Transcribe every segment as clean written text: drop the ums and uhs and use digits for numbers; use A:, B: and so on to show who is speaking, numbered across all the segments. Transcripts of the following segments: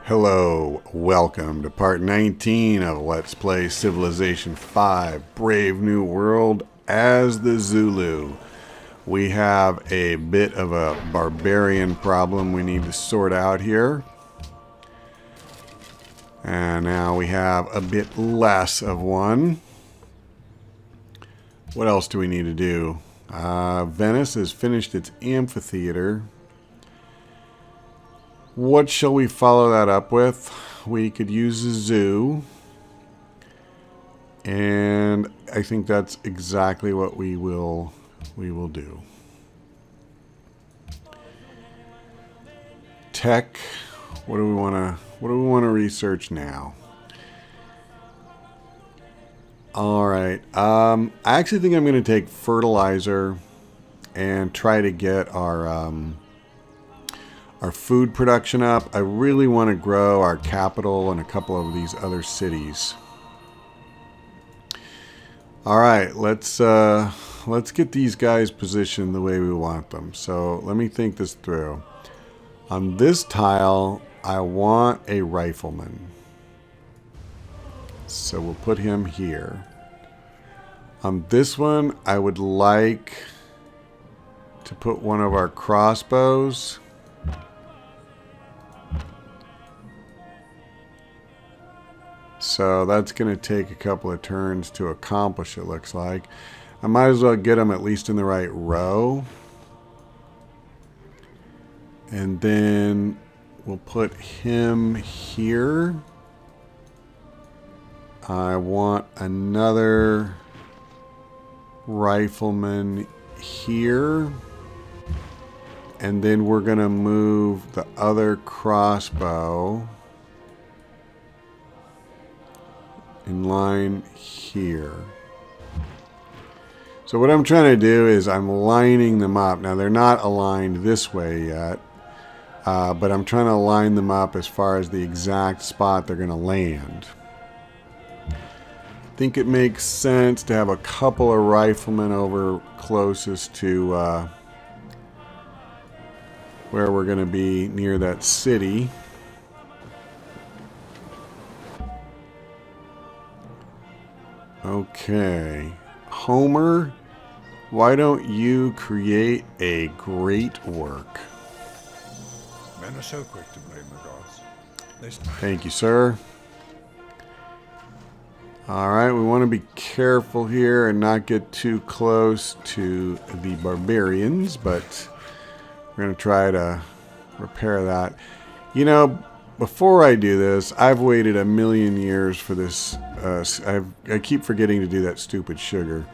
A: Hello, welcome to part 19 of Let's Play Civilization 5 Brave New World as the Zulu. We have a bit of a barbarian problem we need to sort out here. And now we have a bit less of one. What else do we need to do? Venice has finished its amphitheater. What shall we follow that up with? We could use a zoo. And I think that's exactly what we will do. Tech. What do we want to research now? All right. I actually think I'm going to take fertilizer and try to get our food production up. I really want to grow our capital and a couple of these other cities. All right, let's get these guys positioned the way we want them. So let me think this through. On this tile, I want a rifleman. So we'll put him here. On this one, I would like to put one of our crossbows. So that's going to take a couple of turns to accomplish, it looks like. I might as well get them at least in the right row. And then we'll put him here. I want another rifleman here. And then we're going to move the other crossbow in line here. So what I'm trying to do is I'm lining them up. Now they're not aligned this way yet, but I'm trying to line them up as far as the exact spot they're going to land. I think it makes sense to have a couple of riflemen over closest to where we're going to be near that city. Okay, Homer, why don't you create a great work?
B: Men are so quick to blame the gods.
A: Thank you, sir. Alright, we want to be careful here and not get too close to the barbarians, but we're going to try to repair that. You know, before I do this, I've waited a million years for this. I keep forgetting to do that stupid sugar.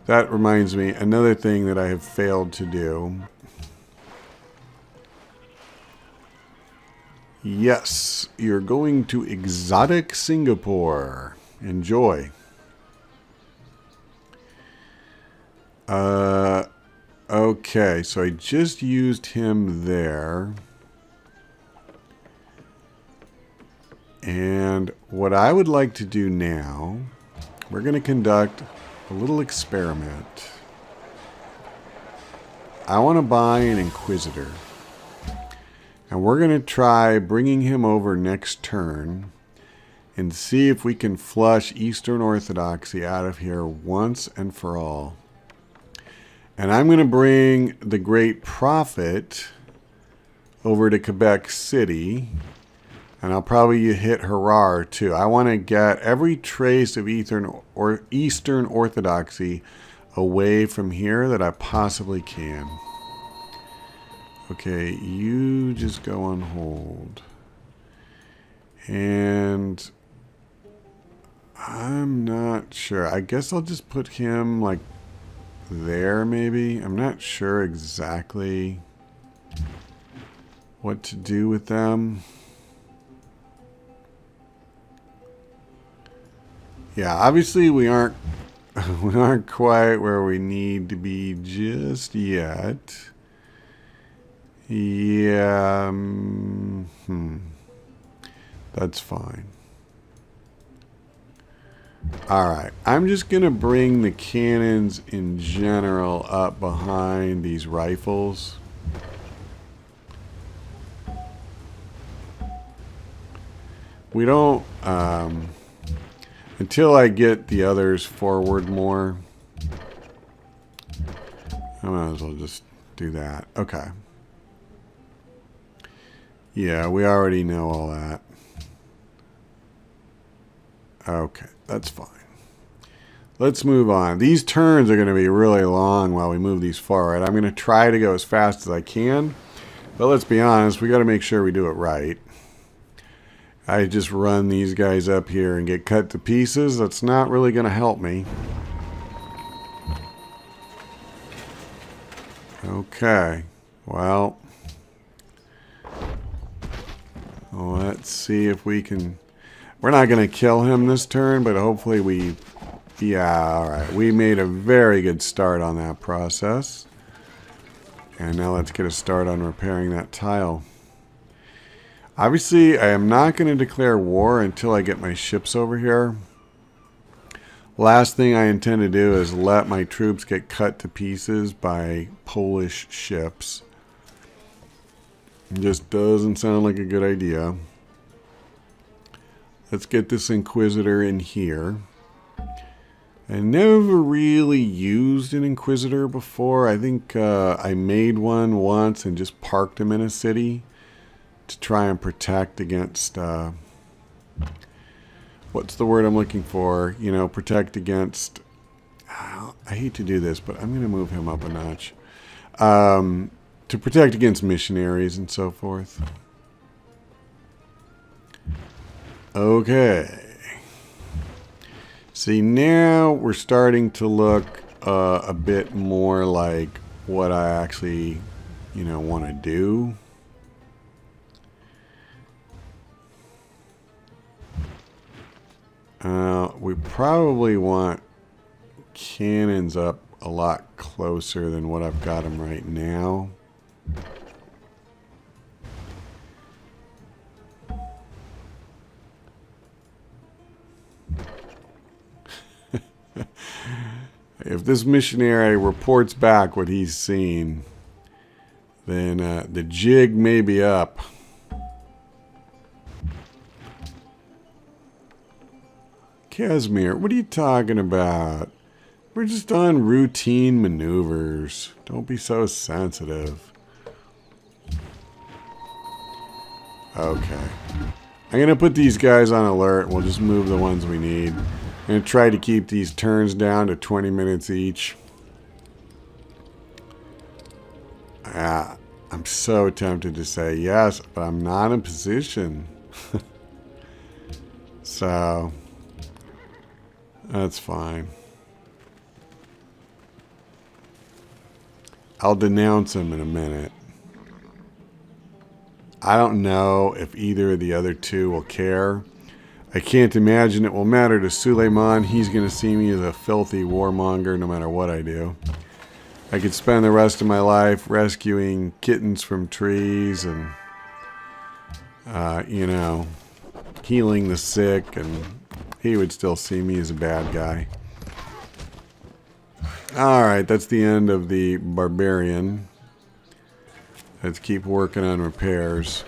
A: That reminds me, another thing that I have failed to do. Yes, you're going to exotic Singapore. Enjoy. Okay, so I just used him there. And what I would like to do now, we're going to conduct a little experiment. I want to buy an Inquisitor. And we're going to try bringing him over next turn and see if we can flush Eastern Orthodoxy out of here once and for all. And I'm going to bring the Great Prophet over to Quebec City. And I'll probably hit Harar too. I want to get every trace of Eastern Orthodoxy away from here that I possibly can. Okay, you just go on hold. And I'm not sure. I guess I'll just put him like there maybe. I'm not sure exactly what to do with them. Yeah, obviously we aren't quite where we need to be just yet. Yeah, that's fine. Alright, I'm just going to bring the cannons in general up behind these rifles. we don't, until I get the others forward more, I might as well just do that. Okay. Yeah, we already know all that. Okay, that's fine. Let's move on. These turns are going to be really long while we move these forward. I'm going to try to go as fast as I can, but let's be honest, we got to make sure we do it right. I just run these guys up here and get cut to pieces. That's not really going to help me. Okay, well, let's see if we can... We're not going to kill him this turn, but hopefully we... Yeah, alright. We made a very good start on that process. And now let's get a start on repairing that tile. Obviously, I am not going to declare war until I get my ships over here. Last thing I intend to do is let my troops get cut to pieces by Polish ships. It just doesn't sound like a good idea. Let's get this Inquisitor in here. I never really used an Inquisitor before. I think I made one once and just parked him in a city to try and protect against... what's the word I'm looking for? You know, protect against... I hate to do this, but I'm going to move him up a notch. To protect against missionaries and so forth. Okay. See, now we're starting to look a bit more like what I actually, you know, want to do. We probably want cannons up a lot closer than what I've got them right now. If this missionary reports back what he's seen, then the jig may be up. Casimir, what are you talking about? We're just on routine maneuvers. Don't be so sensitive. Okay. I'm going to put these guys on alert. We'll just move the ones we need. I'm going to try to keep these turns down to 20 minutes each. I'm so tempted to say yes, but I'm not in position. So, that's fine. I'll denounce him in a minute. I don't know if either of the other two will care. I can't imagine it will matter to Suleiman. He's going to see me as a filthy warmonger no matter what I do. I could spend the rest of my life rescuing kittens from trees and, you know, healing the sick, and he would still see me as a bad guy. Alright, that's the end of the barbarian. Let's keep working on repairs.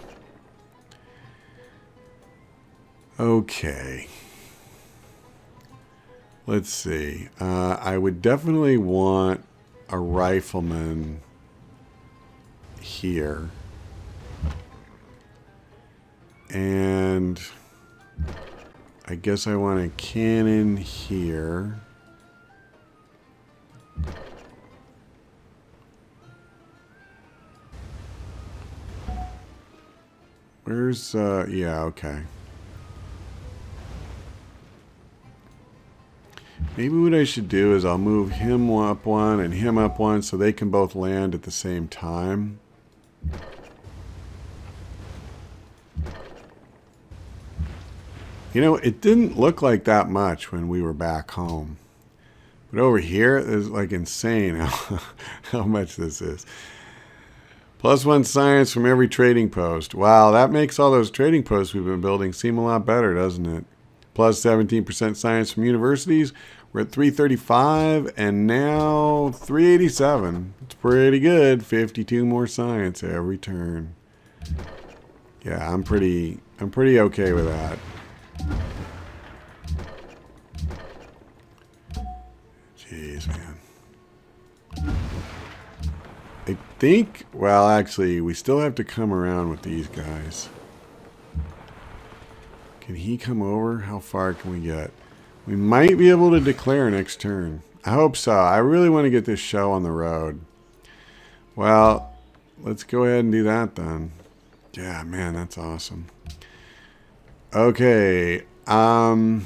A: Okay. Let's see. I would definitely want a rifleman here. And I guess I want a cannon here. Where's, yeah, okay. Maybe what I should do is I'll move him up one and him up one so they can both land at the same time. You know, it didn't look like that much when we were back home. But over here, it's like insane how much this is. +1 science from every trading post. Wow, that makes all those trading posts we've been building seem a lot better, doesn't it? Plus 17% science from universities. We're at 335 and now 387. It's pretty good. 52 more science every turn. Yeah, I'm pretty okay with that. think, well, actually, we still have to come around with these guys. Can he come over? How far can we get? We might be able to declare next turn. I hope so. I really want to get this show on the road. Well, let's go ahead and do that then. Yeah, man, that's awesome. Okay. I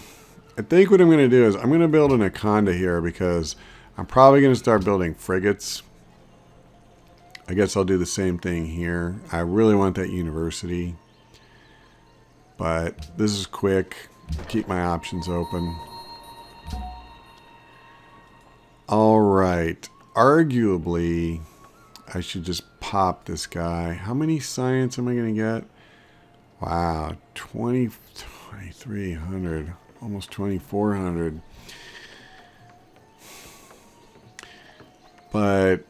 A: think what I'm going to do is I'm going to build an Anaconda here because I'm probably going to start building frigates. I guess I'll do the same thing here. I really want that university. But this is quick. Keep my options open. Alright. Arguably, I should just pop this guy. How many science am I going to get? Wow. 2,300. Almost 2,400. But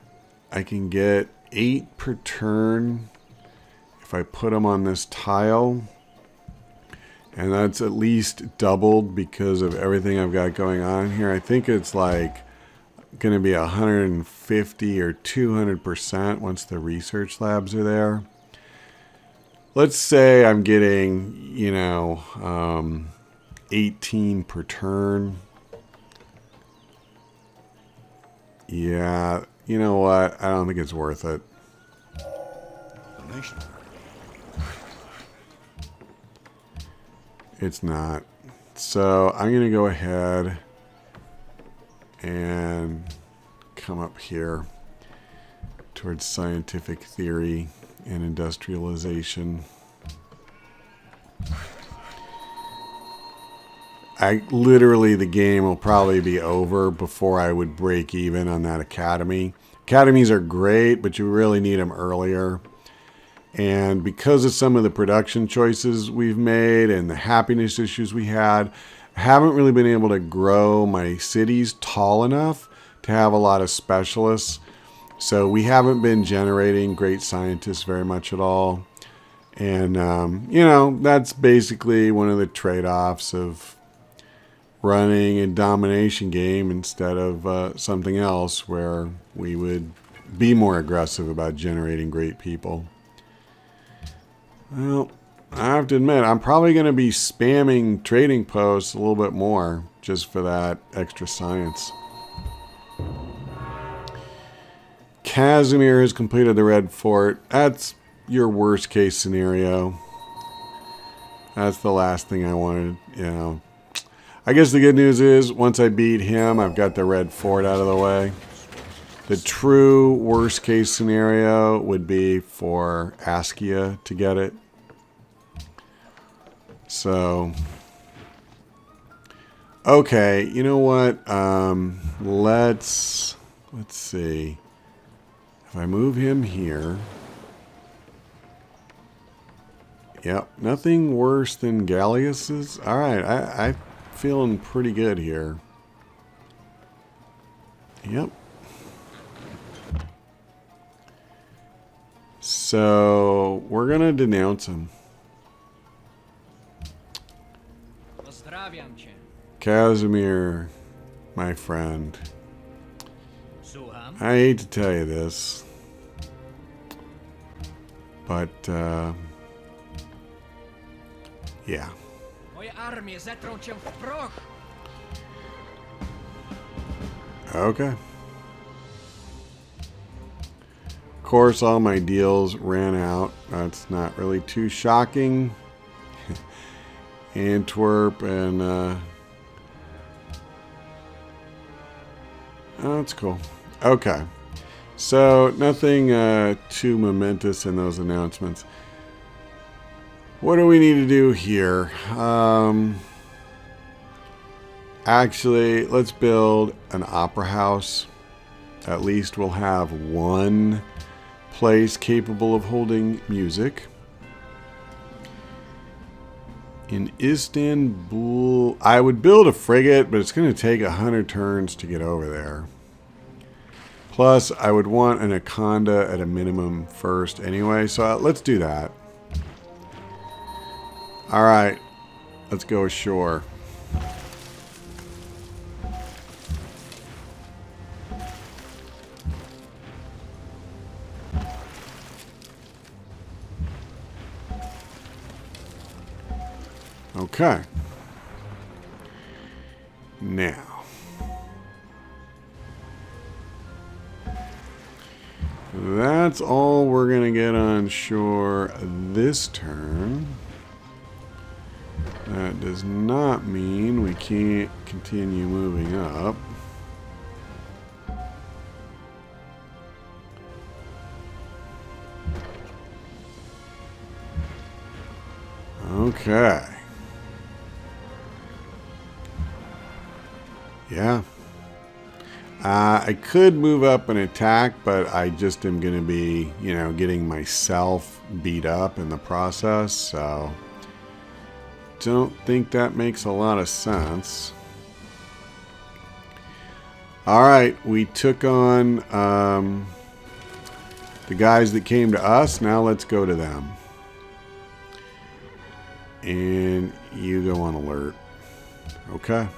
A: I can get 8 per turn if I put them on this tile. And that's at least doubled because of everything I've got going on here. I think it's like going to be 150 or 200% once the research labs are there. Let's say I'm getting, 18 per turn. Yeah, you know what? I don't think it's worth it.
B: Domination.
A: It's not. So I'm going to go ahead and come up here towards scientific theory and industrialization. Literally, the game will probably be over before I would break even on that academy. Academies are great, but you really need them earlier. And because of some of the production choices we've made and the happiness issues we had, I haven't really been able to grow my cities tall enough to have a lot of specialists. So we haven't been generating great scientists very much at all. And, that's basically one of the trade-offs of running a domination game instead of something else where we would be more aggressive about generating great people. Well, I have to admit, I'm probably going to be spamming trading posts a little bit more just for that extra science. Casimir has completed the Red Fort. That's your worst case scenario. That's the last thing I wanted, I guess the good news is, once I beat him, I've got the Red Fort out of the way. The true worst case scenario would be for Askia to get it. So, okay, you know what? Let's see. If I move him here, yep, nothing worse than Gallius's. All right, I'm feeling pretty good here. Yep. So we're gonna denounce him. Casimir, my friend. I hate to tell you this, but yeah. Okay. Of course, all my deals ran out. That's not really too shocking. Antwerp and oh, that's cool. Okay, so nothing too momentous in those announcements. What do we need to do here? Actually, let's build an opera house. At least we'll have one place capable of holding music. In Istanbul, I would build a frigate, but it's going to take 100 turns to get over there. Plus, I would want an Anaconda at a minimum first anyway, so let's do that. All right, let's go ashore. Okay. Now. That's all we're going to get on shore this turn. That does not mean we can't continue moving up. Okay. Yeah. I could move up and attack, but I just am going to be, you know, getting myself beat up in the process, so don't think that makes a lot of sense. Alright, we took on the guys that came to us. Now let's go to them. And you go on alert. Okay.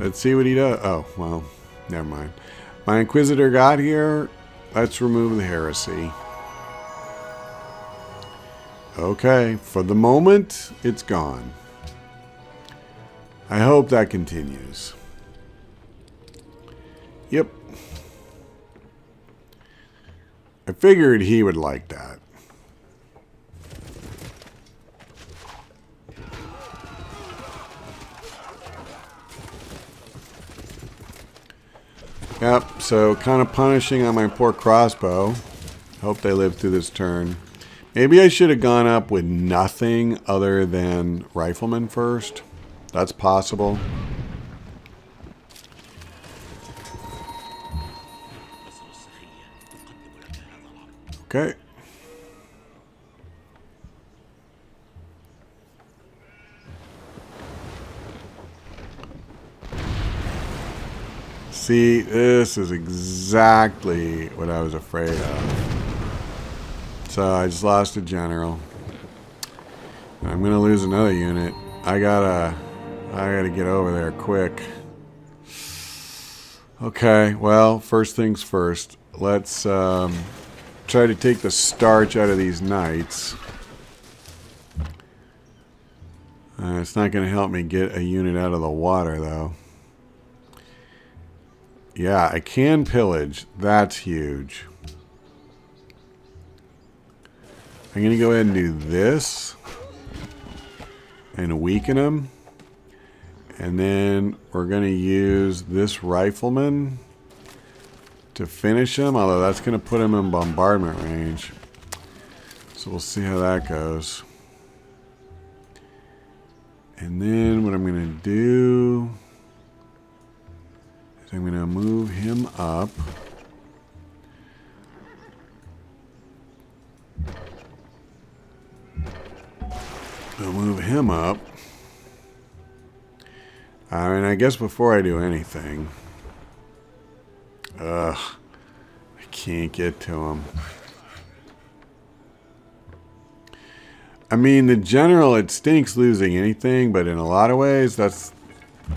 A: Let's see what he does. Oh, well, never mind. My Inquisitor got here. Let's remove the heresy. Okay, for the moment, it's gone. I hope that continues. Yep. I figured he would like that. Yep, so kind of punishing on my poor crossbow. Hope they live through this turn. Maybe I should have gone up with nothing other than riflemen first. That's possible. Okay. See, this is exactly what I was afraid of. So I just lost a general. I'm gonna lose another unit. I gotta get over there quick. Okay, well, first things first. Let's try to take the starch out of these knights. It's not gonna help me get a unit out of the water, though. Yeah, I can pillage. That's huge. I'm going to go ahead and do this. And weaken him. And then we're going to use this rifleman to finish him. Although that's going to put him in bombardment range. So we'll see how that goes. And then what I'm going to do... I'm going to move him up. I'll move him up. And I guess before I do anything... I can't get to him. I mean, the general, it stinks losing anything, but in a lot of ways, that's,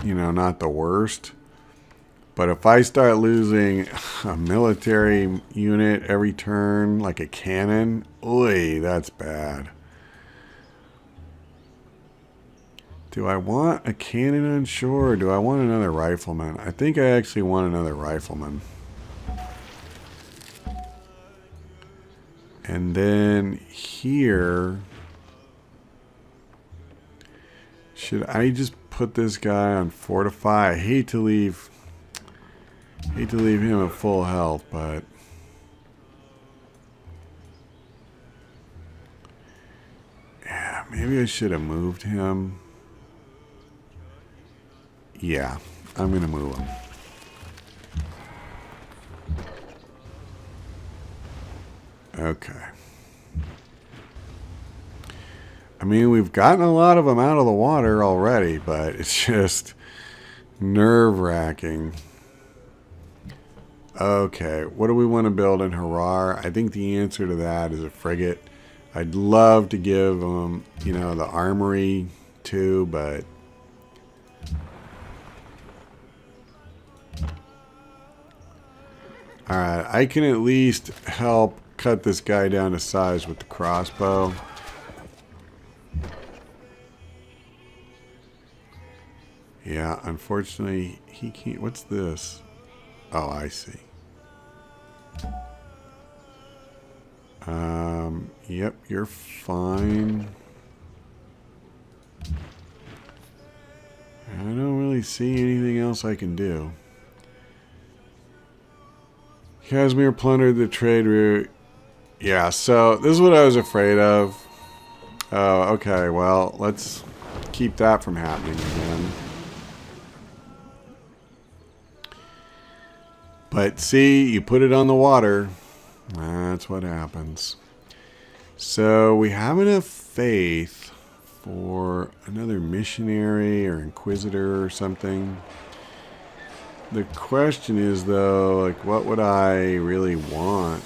A: you know, not the worst. But if I start losing a military unit every turn, like a cannon, oy, that's bad. Do I want a cannon on shore, or do I want another rifleman? I think I actually want another rifleman. And then here... should I just put this guy on fortify? I hate to leave him at full health, but yeah, maybe I should have moved him. Yeah, I'm gonna move him. Okay. I mean, we've gotten a lot of them out of the water already, but it's just nerve-wracking. Okay, what do we want to build in Harar? I think the answer to that is a frigate. I'd love to give them, you know, the armory too, but... Alright, I can at least help cut this guy down to size with the crossbow. Yeah, unfortunately, he can't. What's this? Oh, I see. Yep, you're fine. I don't really see anything else I can do. Casimir plundered the trade route. Yeah, so this is what I was afraid of. Oh, okay, well, let's keep that from happening again. But see, you put it on the water. That's what happens. So we have enough faith for another missionary or inquisitor or something. The question is, though, like, what would I really want?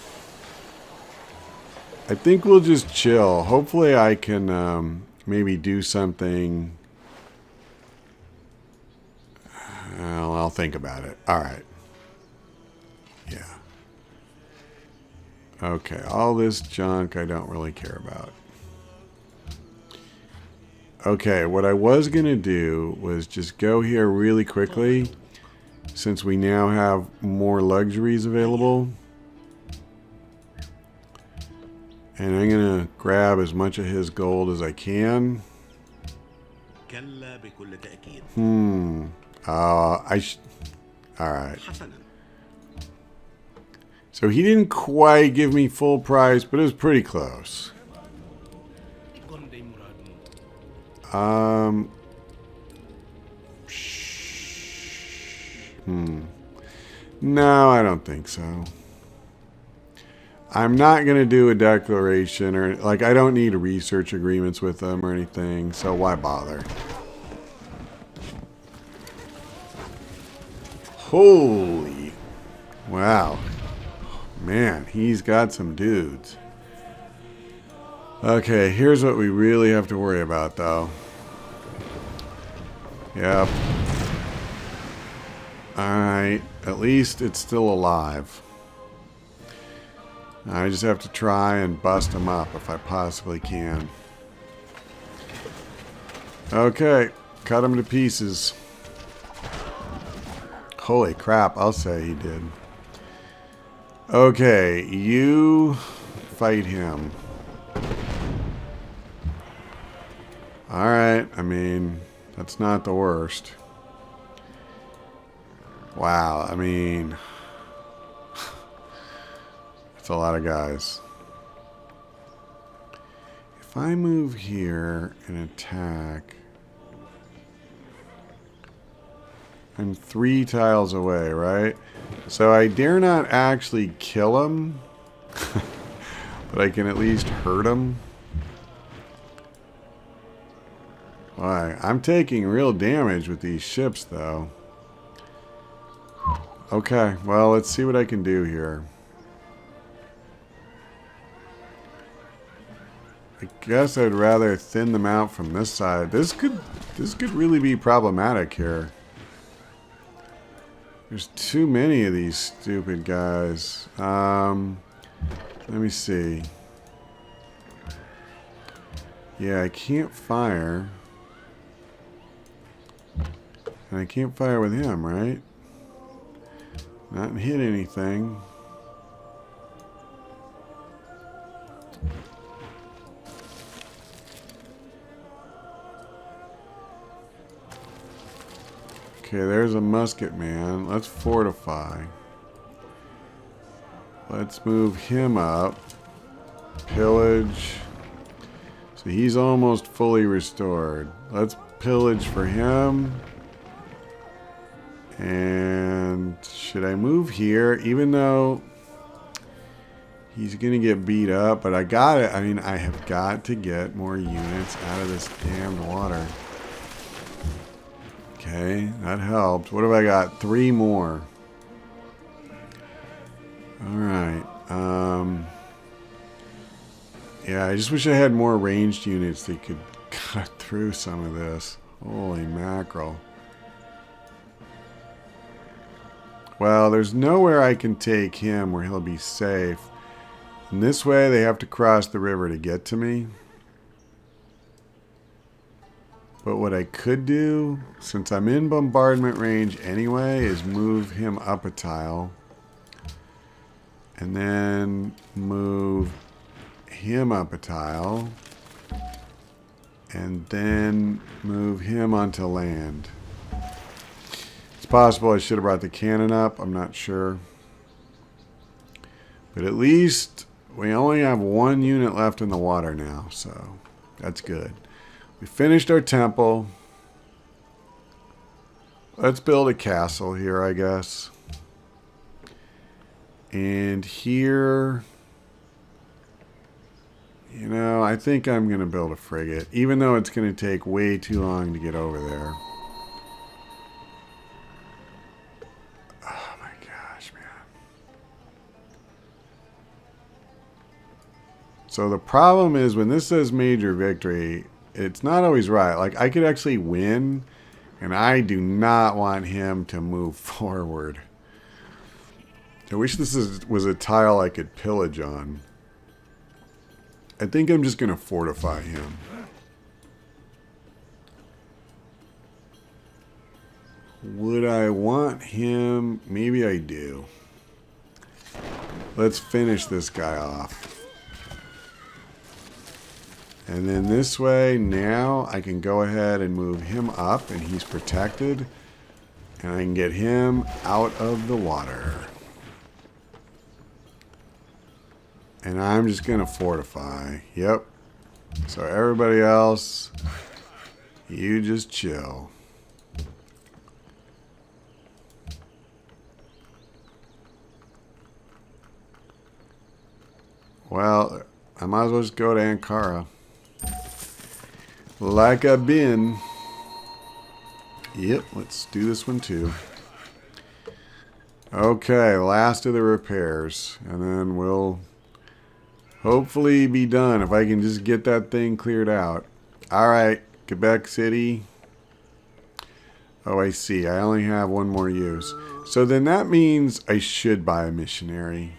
A: I think we'll just chill. Hopefully I can maybe do something. Well, I'll think about it. All right. Yeah. Okay, all this junk I don't really care about. Okay, what I was going to do was just go here really quickly, since we now have more luxuries available. And I'm going to grab as much of his gold as I can. Alright. So he didn't quite give me full price, but it was pretty close. No, I don't think so. I'm not going to do a declaration or, like, I don't need research agreements with them or anything, so why bother? Holy. Wow. Man, he's got some dudes. Okay, here's what we really have to worry about, though. Yep. Alright, at least it's still alive. I just have to try and bust him up if I possibly can. Okay, cut him to pieces. Holy crap, I'll say he did. Okay, you fight him. Alright, I mean, that's not the worst. Wow, I mean, that's a lot of guys. If I move here and attack, I'm 3 tiles away, right? So I dare not actually kill him, but I can at least hurt him. Why? I'm taking real damage with these ships, though. Okay, well, let's see what I can do here. I guess I'd rather thin them out from this side. This could really be problematic here. There's too many of these stupid guys. Let me see. Yeah, I can't fire. And I can't fire with him, right? Not hit anything. Okay, there's a musket man. Let's fortify. Let's move him up. Pillage. So he's almost fully restored. Let's pillage for him. And should I move here? Even though he's going to get beat up. But I got it. I mean, I have got to get more units out of this damned water. Okay, that helped. What have I got? 3 more. Alright. Yeah, I just wish I had more ranged units that could cut through some of this. Holy mackerel. Well, there's nowhere I can take him where he'll be safe. And this way, they have to cross the river to get to me. But what I could do, since I'm in bombardment range anyway, is move him up a tile. And then move him up a tile. And then move him onto land. It's possible I should have brought the cannon up. I'm not sure. But at least we only have one unit left in the water now. So that's good. We finished our temple. Let's build a castle here, I guess. And here, you know, I think I'm going to build a frigate, even though it's going to take way too long to get over there. Oh my gosh, man. So the problem is when this says major victory, it's not always right. Like, I could actually win, and I do not want him to move forward. I wish this was a tile I could pillage on. I think I'm just going to fortify him. Would I want him? Maybe I do. Let's finish this guy off. And then this way, now I can go ahead and move him up, and he's protected. And I can get him out of the water. And I'm just going to fortify. Yep. So everybody else, you just chill. Well, I might as well just go to Ankara. Like I've been. Yep, let's do this one too. Okay, last of the repairs. And then we'll hopefully be done if I can just get that thing cleared out. Alright, Quebec City. Oh, I see. I only have one more use. So then that means I should buy a missionary.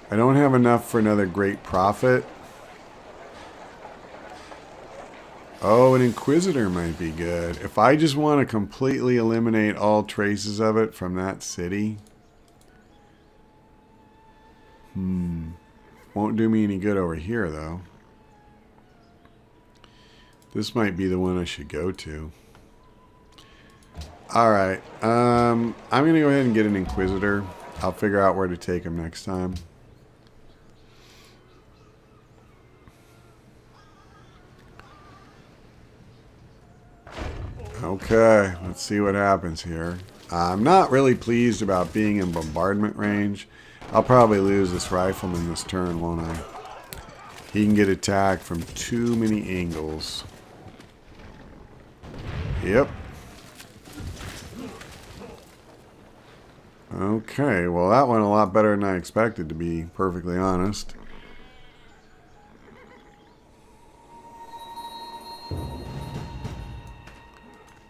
A: I don't have enough for another great prophet. Oh, an Inquisitor might be good. If I just want to completely eliminate all traces of it from that city. Won't do me any good over here, though. This might be the one I should go to. Alright. I'm going to go ahead and get an Inquisitor. I'll figure out where to take him next time. Okay, let's see what happens here. I'm not really pleased about being in bombardment range. I'll probably lose this rifleman this turn, won't I? He can get attacked from too many angles. Yep. Okay, well that went a lot better than I expected, to be perfectly honest.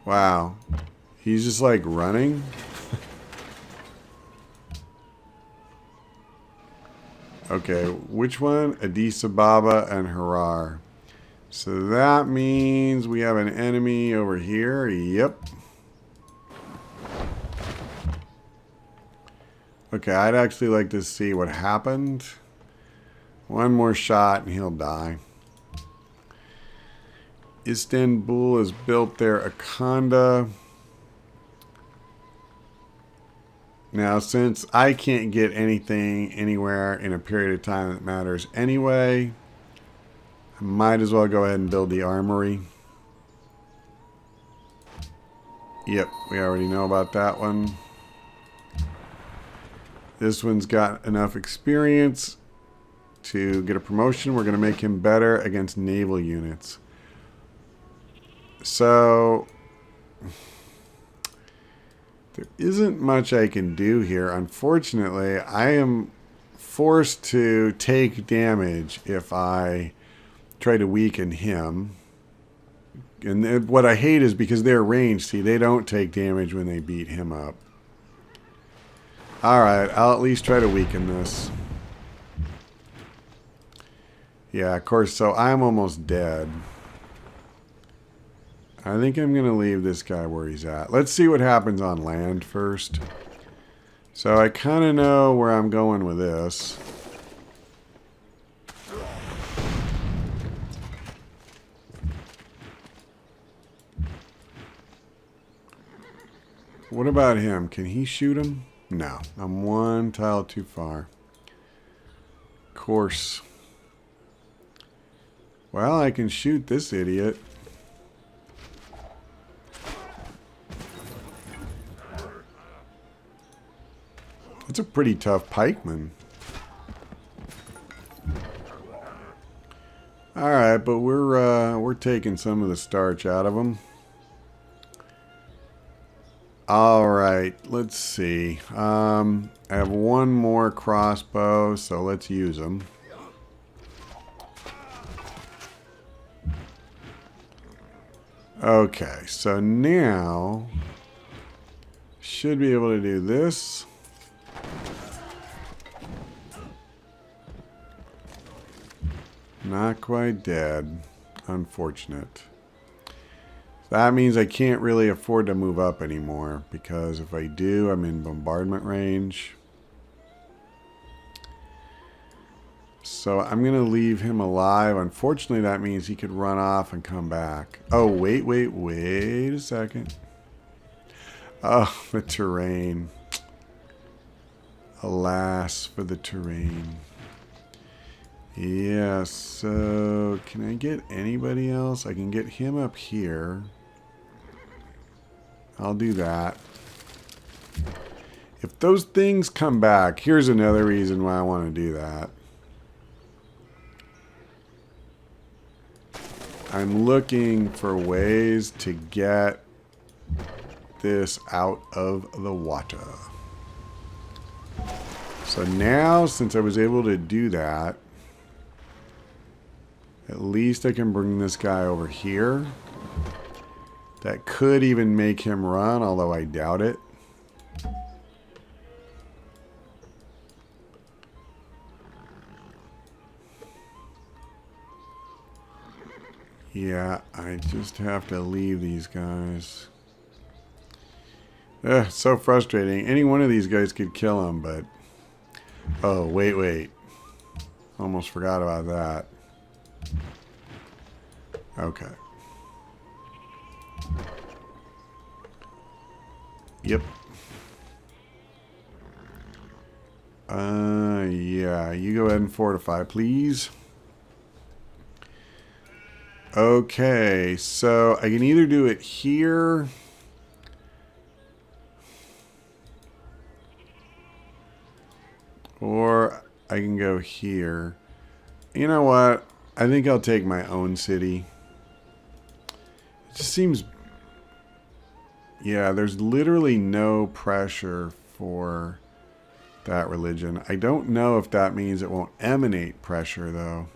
A: Wow. He's just like running. Okay, which one? Addis Ababa and Harar. So that means we have an enemy over here. Yep. Okay, I'd actually like to see what happened. One more shot and he'll die. Istanbul has built their Akanda. Now, since I can't get anything anywhere in a period of time that matters anyway, I might as well go ahead and build the armory. Yep, we already know about that one. This one's got enough experience to get a promotion. We're going to make him better against naval units. So there isn't much I can do here. Unfortunately, I am forced to take damage if I try to weaken him. And what I hate is because they're ranged, see, they don't take damage when they beat him up. Alright, I'll at least try to weaken this. Yeah, of course, so I'm almost dead. I think I'm going to leave this guy where he's at. Let's see what happens on land first. So I kind of know where I'm going with this. What about him? Can he shoot him? No. I'm one tile too far. Of course. Well, I can shoot this idiot. That's a pretty tough pikeman. Alright, but we're taking some of the starch out of him. Alright, let's see. I have one more crossbow, so let's use them. Okay, so now should be able to do this. Not quite dead. Unfortunate. That means I can't really afford to move up anymore, because if I do, I'm in bombardment range. So I'm going to leave him alive. Unfortunately, that means he could run off and come back. Oh, wait a second. Oh, the terrain. Alas for the terrain. Yeah, so can I get anybody else? I can get him up here. I'll do that. If those things come back, here's another reason why I want to do that. I'm looking for ways to get this out of the water. So now, since I was able to do that, at least I can bring this guy over here. That could even make him run, although I doubt it. Yeah, I just have to leave these guys. So frustrating. Any one of these guys could kill him, but... Oh, wait. Almost forgot about that. Okay. Yep. Yeah, you go ahead and fortify, please. Okay, so I can either do it here. Or I can go here. You know what? I think I'll take my own city. It just seems... Yeah, there's literally no pressure for that religion. I don't know if that means it won't emanate pressure, though.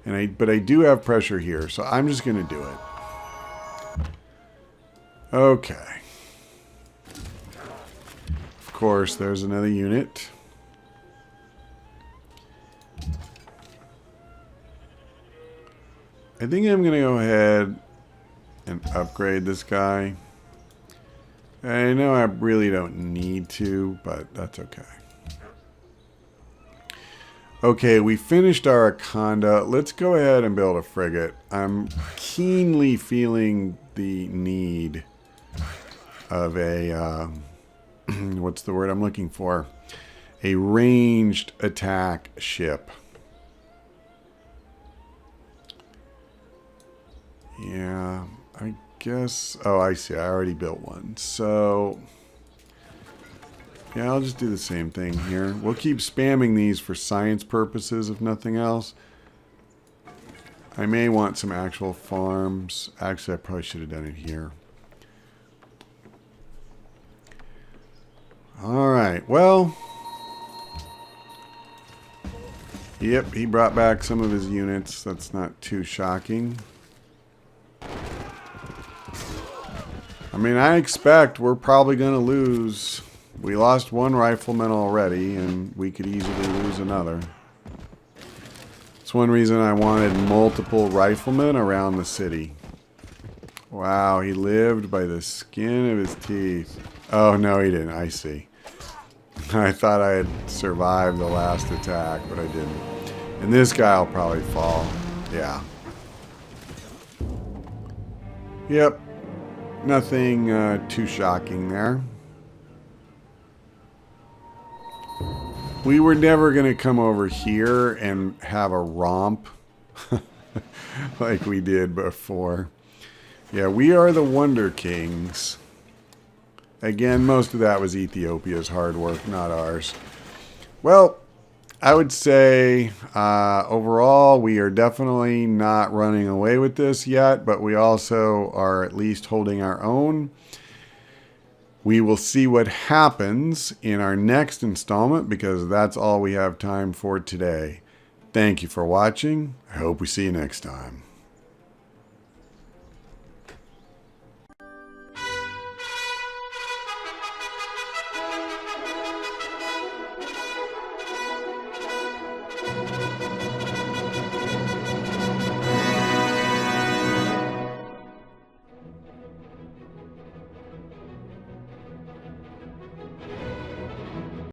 A: But I do have pressure here, so I'm just going to do it. Okay. Of course, there's another unit. I think I'm going to go ahead and upgrade this guy. I know I really don't need to, but that's okay. Okay, we finished our Akonda. Let's go ahead and build a frigate. I'm keenly feeling the need of a, what's the word I'm looking for? A ranged attack ship. Yeah, I guess... Oh, I see. I already built one. So... Yeah, I'll just do the same thing here. We'll keep spamming these for science purposes, if nothing else. I may want some actual farms. Actually, I probably should have done it here. Alright, well... Yep, he brought back some of his units. That's not too shocking. I mean, I expect we're probably going to lose... We lost one rifleman already, and we could easily lose another. It's one reason I wanted multiple riflemen around the city. Wow, he lived by the skin of his teeth. Oh, no, he didn't. I see. I thought I had survived the last attack, but I didn't. And this guy will probably fall. Yeah. Yep. Nothing too shocking there. We were never going to come over here and have a romp like we did before. Yeah, we are the Wonder Kings. Again, most of that was Ethiopia's hard work, not ours. Well, I would say overall we are definitely not running away with this yet, but we also are at least holding our own. We will see what happens in our next installment because that's all we have time for today. Thank you for watching. I hope we see you next time.